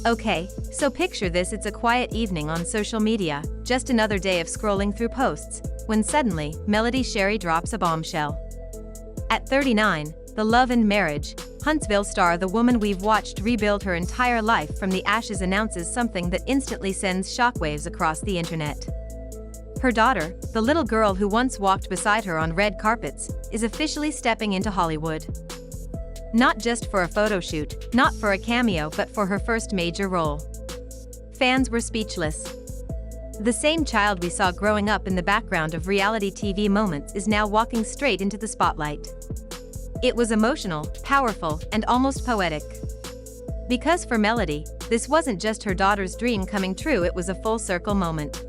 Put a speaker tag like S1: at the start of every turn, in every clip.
S1: Okay, so picture this: it's a quiet evening on social media, just another day of scrolling through posts, when suddenly, Melody Shari drops a bombshell. At 39, the love and marriage, Huntsville star, the woman we've watched rebuild her entire life from the ashes, announces something that instantly sends shockwaves across the internet. Her daughter, the little girl who once walked beside her on red carpets, is officially stepping into Hollywood. Not just for a photo shoot, not for a cameo, but for her first major role. Fans were speechless. The same child we saw growing up in the background of reality TV moments is now walking straight into the spotlight. It was emotional, powerful, and almost poetic. Because for Melody, this wasn't just her daughter's dream coming true, it was a full-circle moment.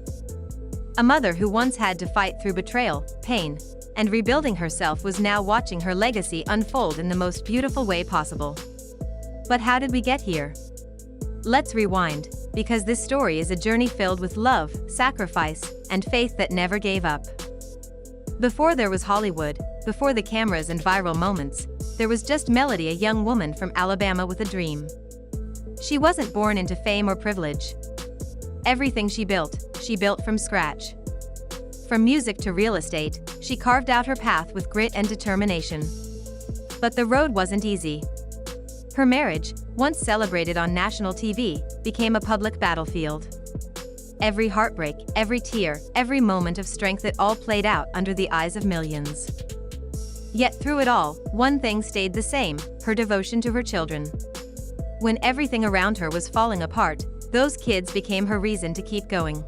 S1: A mother who once had to fight through betrayal, pain, and rebuilding herself was now watching her legacy unfold in the most beautiful way possible. But how did we get here? Let's rewind, because this story is a journey filled with love, sacrifice, and faith that never gave up. Before there was Hollywood, before the cameras and viral moments, there was just Melody, a young woman from Alabama with a dream. She wasn't born into fame or privilege. Everything she built from scratch. From music to real estate, she carved out her path with grit and determination. But the road wasn't easy. Her marriage, once celebrated on national TV, became a public battlefield. Every heartbreak, every tear, every moment of strength, it all played out under the eyes of millions. Yet through it all, one thing stayed the same: her devotion to her children. When everything around her was falling apart, those kids became her reason to keep going.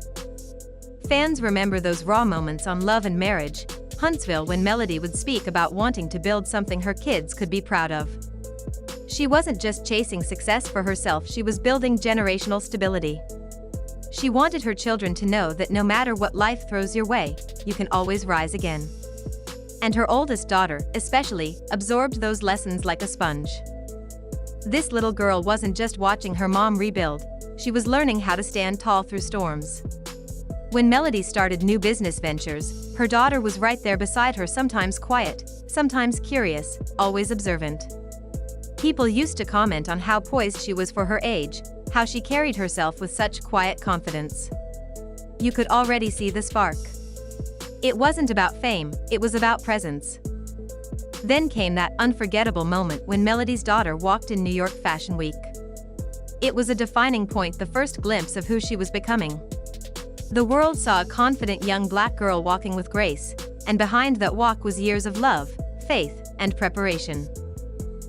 S1: Fans remember those raw moments on Love and Marriage, Huntsville, when Melody would speak about wanting to build something her kids could be proud of. She wasn't just chasing success for herself, she was building generational stability. She wanted her children to know that no matter what life throws your way, you can always rise again. And her oldest daughter, especially, absorbed those lessons like a sponge. This little girl wasn't just watching her mom rebuild, she was learning how to stand tall through storms. When Melody started new business ventures, her daughter was right there beside her, sometimes quiet, sometimes curious, always observant. People used to comment on how poised she was for her age, how she carried herself with such quiet confidence. You could already see the spark. It wasn't about fame, it was about presence. Then came that unforgettable moment when Melody's daughter walked in New York Fashion Week. It was a defining point, the first glimpse of who she was becoming. The world saw a confident young black girl walking with grace, and behind that walk was years of love, faith, and preparation.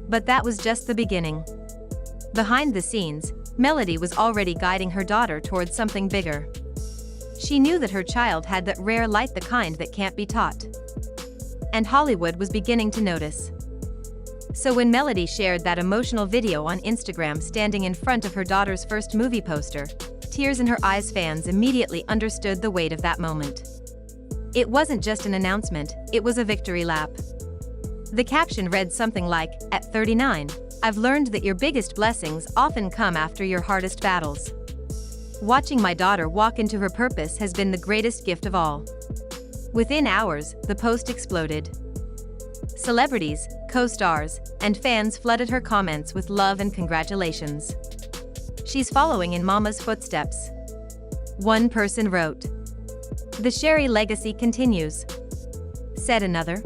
S1: But that was just the beginning. Behind the scenes, Melody was already guiding her daughter towards something bigger. She knew that her child had that rare light, the kind that can't be taught. And Hollywood was beginning to notice. So when Melody shared that emotional video on Instagram, standing in front of her daughter's first movie poster, tears in her eyes, fans immediately understood the weight of that moment. It wasn't just an announcement, it was a victory lap. The caption read something like, "At 39, I've learned that your biggest blessings often come after your hardest battles. Watching my daughter walk into her purpose has been the greatest gift of all." Within hours, the post exploded. Celebrities, co-stars, and fans flooded her comments with love and congratulations. "She's following in Mama's footsteps." One person wrote. "The Shari legacy continues," said another.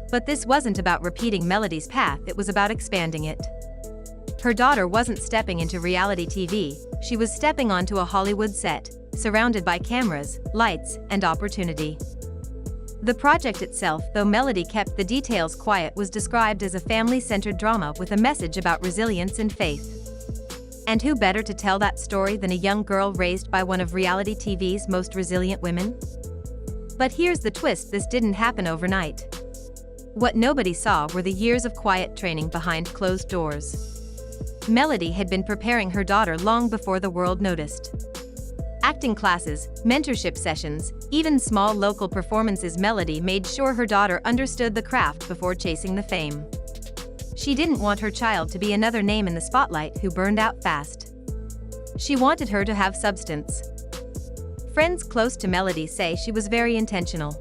S1: But this wasn't about repeating Melody's path, it was about expanding it. Her daughter wasn't stepping into reality TV, she was stepping onto a Hollywood set, surrounded by cameras, lights, and opportunity. The project itself, though Melody kept the details quiet, was described as a family-centered drama with a message about resilience and faith. And who better to tell that story than a young girl raised by one of reality TV's most resilient women? But here's the twist: this didn't happen overnight. What nobody saw were the years of quiet training behind closed doors. Melody had been preparing her daughter long before the world noticed. Acting classes, mentorship sessions, even small local performances. Melody made sure her daughter understood the craft before chasing the fame. She didn't want her child to be another name in the spotlight who burned out fast. She wanted her to have substance. Friends close to Melody say she was very intentional.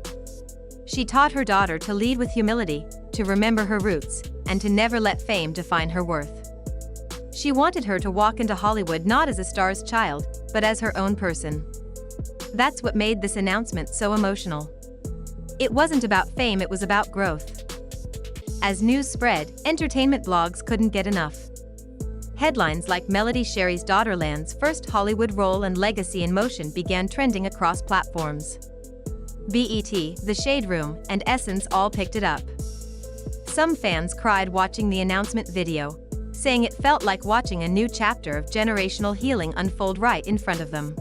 S1: She taught her daughter to lead with humility, to remember her roots, and to never let fame define her worth. She wanted her to walk into Hollywood not as a star's child, but as her own person. That's what made this announcement so emotional. It wasn't about fame, it was about growth. As news spread, entertainment blogs couldn't get enough. Headlines like Melody Shari's daughter lands first Hollywood role and legacy in motion began trending across platforms. BET, The Shade Room, and Essence all picked it up. Some fans cried watching the announcement video, saying it felt like watching a new chapter of generational healing unfold right in front of them.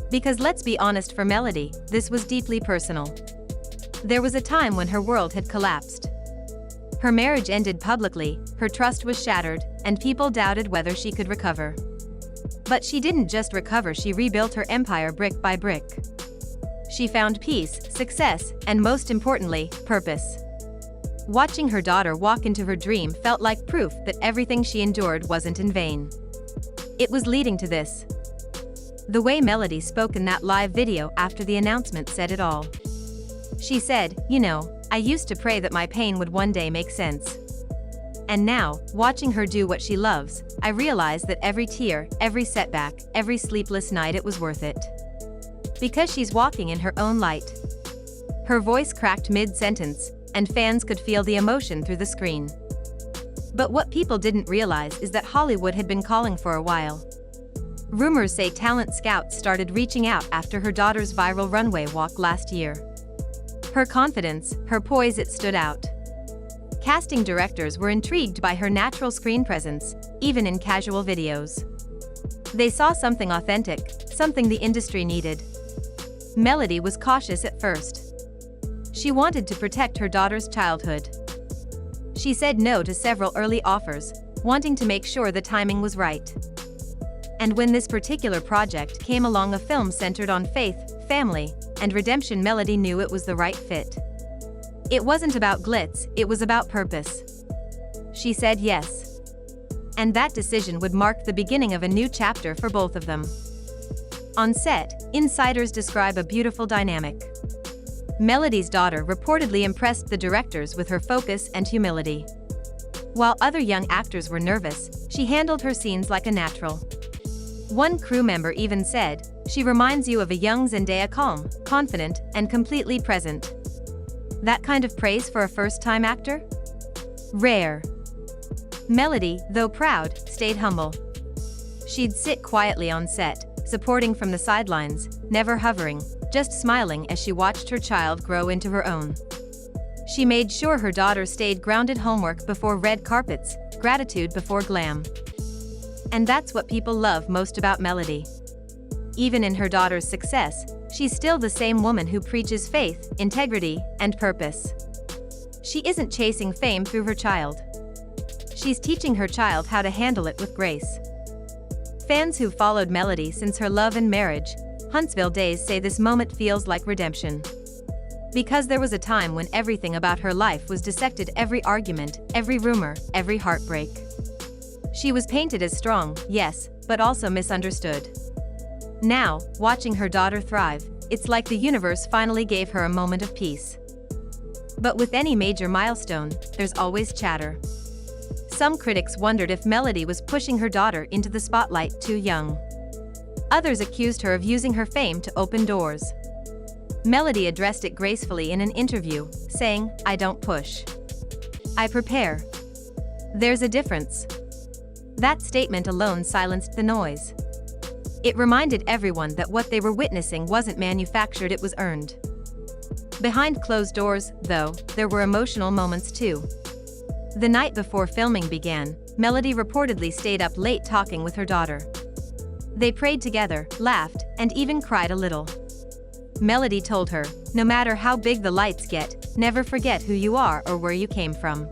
S1: Because let's be honest, for Melody, this was deeply personal. There was a time when her world had collapsed. Her marriage ended publicly, her trust was shattered, and people doubted whether she could recover. But she didn't just recover, she rebuilt her empire brick by brick. She found peace, success, and most importantly, purpose. Watching her daughter walk into her dream felt like proof that everything she endured wasn't in vain. It was leading to this. The way Melody spoke in that live video after the announcement said it all. She said, "You know, I used to pray that my pain would one day make sense. And now, watching her do what she loves, I realize that every tear, every setback, every sleepless night, it was worth it. Because she's walking in her own light." Her voice cracked mid-sentence, and fans could feel the emotion through the screen. But what people didn't realize is that Hollywood had been calling for a while. Rumors say talent scouts started reaching out after her daughter's viral runway walk last year. Her confidence, her poise, it stood out. Casting directors were intrigued by her natural screen presence, even in casual videos. They saw something authentic, something the industry needed. Melody was cautious at first. She wanted to protect her daughter's childhood. She said no to several early offers, wanting to make sure the timing was right. And when this particular project came along, a film centered on faith, family, and redemption, Melody knew it was the right fit. It wasn't about glitz, it was about purpose. She said yes. And that decision would mark the beginning of a new chapter for both of them. On set, insiders describe a beautiful dynamic. Melody's daughter reportedly impressed the directors with her focus and humility. While other young actors were nervous, she handled her scenes like a natural. One crew member even said, "She reminds you of a young Zendaya, calm, confident, and completely present." That kind of praise for a first-time actor? Rare. Melody, though proud, stayed humble. She'd sit quietly on set, supporting from the sidelines, never hovering, just smiling as she watched her child grow into her own. She made sure her daughter stayed grounded, homework before red carpets, gratitude before glam. And that's what people love most about Melody. Even in her daughter's success, she's still the same woman who preaches faith, integrity, and purpose. She isn't chasing fame through her child. She's teaching her child how to handle it with grace. Fans who've followed Melody since her love and marriage, Huntsville days say this moment feels like redemption. Because there was a time when everything about her life was dissected, every argument, every rumor, every heartbreak. She was painted as strong, yes, but also misunderstood. Now, watching her daughter thrive, it's like the universe finally gave her a moment of peace. But with any major milestone, there's always chatter. Some critics wondered if Melody was pushing her daughter into the spotlight too young. Others accused her of using her fame to open doors. Melody addressed it gracefully in an interview, saying, "I don't push. I prepare. There's a difference." That statement alone silenced the noise. It reminded everyone that what they were witnessing wasn't manufactured, it was earned. Behind closed doors, though, there were emotional moments too. The night before filming began, Melody reportedly stayed up late talking with her daughter. They prayed together, laughed, and even cried a little. Melody told her, "No matter how big the lights get, never forget who you are or where you came from."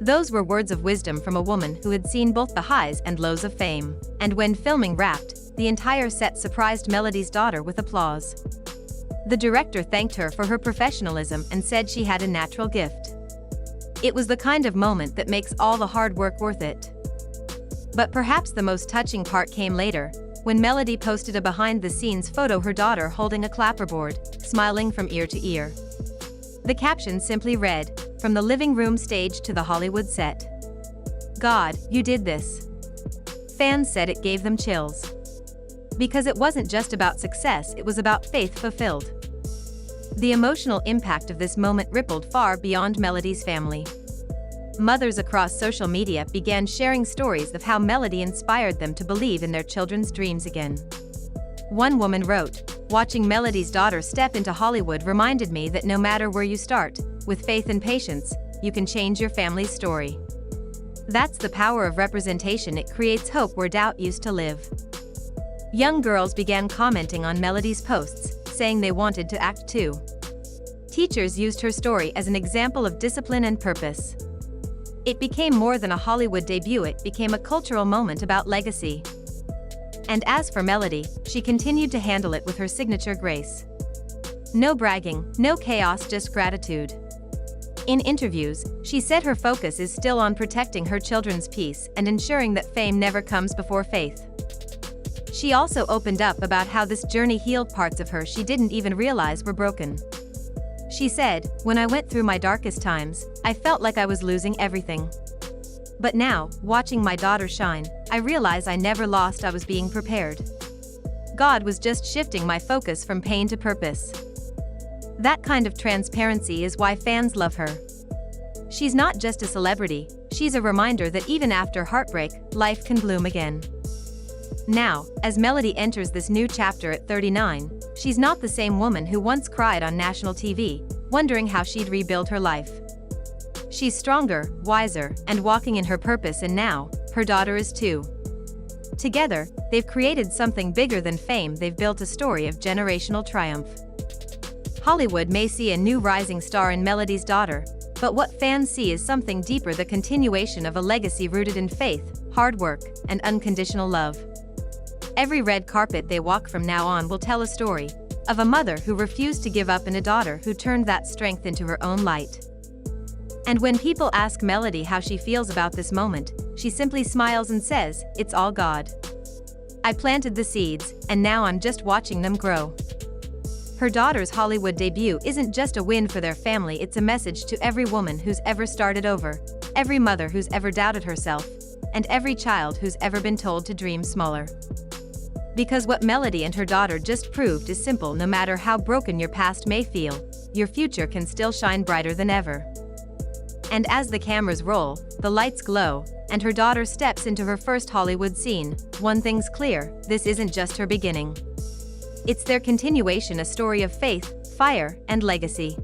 S1: Those were words of wisdom from a woman who had seen both the highs and lows of fame. And when filming wrapped, the entire set surprised Melody's daughter with applause. The director thanked her for her professionalism and said she had a natural gift. It was the kind of moment that makes all the hard work worth it. But perhaps the most touching part came later, when Melody posted a behind-the-scenes photo, her daughter holding a clapperboard, smiling from ear to ear. The caption simply read, "From the living room stage to the Hollywood set. God, you did this." Fans said it gave them chills. Because it wasn't just about success, it was about faith fulfilled. The emotional impact of this moment rippled far beyond Melody's family. Mothers across social media began sharing stories of how Melody inspired them to believe in their children's dreams again. One woman wrote, "Watching Melody's daughter step into Hollywood reminded me that no matter where you start, with faith and patience, you can change your family's story." That's the power of representation. It creates hope where doubt used to live. Young girls began commenting on Melody's posts, saying they wanted to act too. Teachers used her story as an example of discipline and purpose. It became more than a Hollywood debut, it became a cultural moment about legacy. And as for Melody, she continued to handle it with her signature grace. No bragging, no chaos, just gratitude. In interviews, she said her focus is still on protecting her children's peace and ensuring that fame never comes before faith. She also opened up about how this journey healed parts of her she didn't even realize were broken. She said, "When I went through my darkest times, I felt like I was losing everything. But now, watching my daughter shine, I realize I never lost, I was being prepared. God was just shifting my focus from pain to purpose." That kind of transparency is why fans love her. She's not just a celebrity, she's a reminder that even after heartbreak, life can bloom again. Now, as Melody enters this new chapter at 39, she's not the same woman who once cried on national TV, wondering how she'd rebuild her life. She's stronger, wiser, and walking in her purpose, and now, her daughter is too. Together, they've created something bigger than fame. They've built a story of generational triumph. Hollywood may see a new rising star in Melody's daughter, but what fans see is something deeper, the continuation of a legacy rooted in faith, hard work, and unconditional love. Every red carpet they walk from now on will tell a story of a mother who refused to give up and a daughter who turned that strength into her own light. And when people ask Melody how she feels about this moment, she simply smiles and says, "It's all God. I planted the seeds, and now I'm just watching them grow." Her daughter's Hollywood debut isn't just a win for their family, it's a message to every woman who's ever started over, every mother who's ever doubted herself, and every child who's ever been told to dream smaller. Because what Melody and her daughter just proved is simple: no matter how broken your past may feel, your future can still shine brighter than ever. And as the cameras roll, the lights glow, and her daughter steps into her first Hollywood scene, one thing's clear: this isn't just her beginning. It's their continuation, a story of faith, fire, and legacy.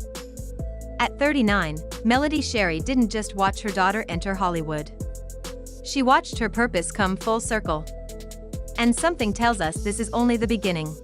S1: At 39, Melody Shari didn't just watch her daughter enter Hollywood. She watched her purpose come full circle. And something tells us this is only the beginning.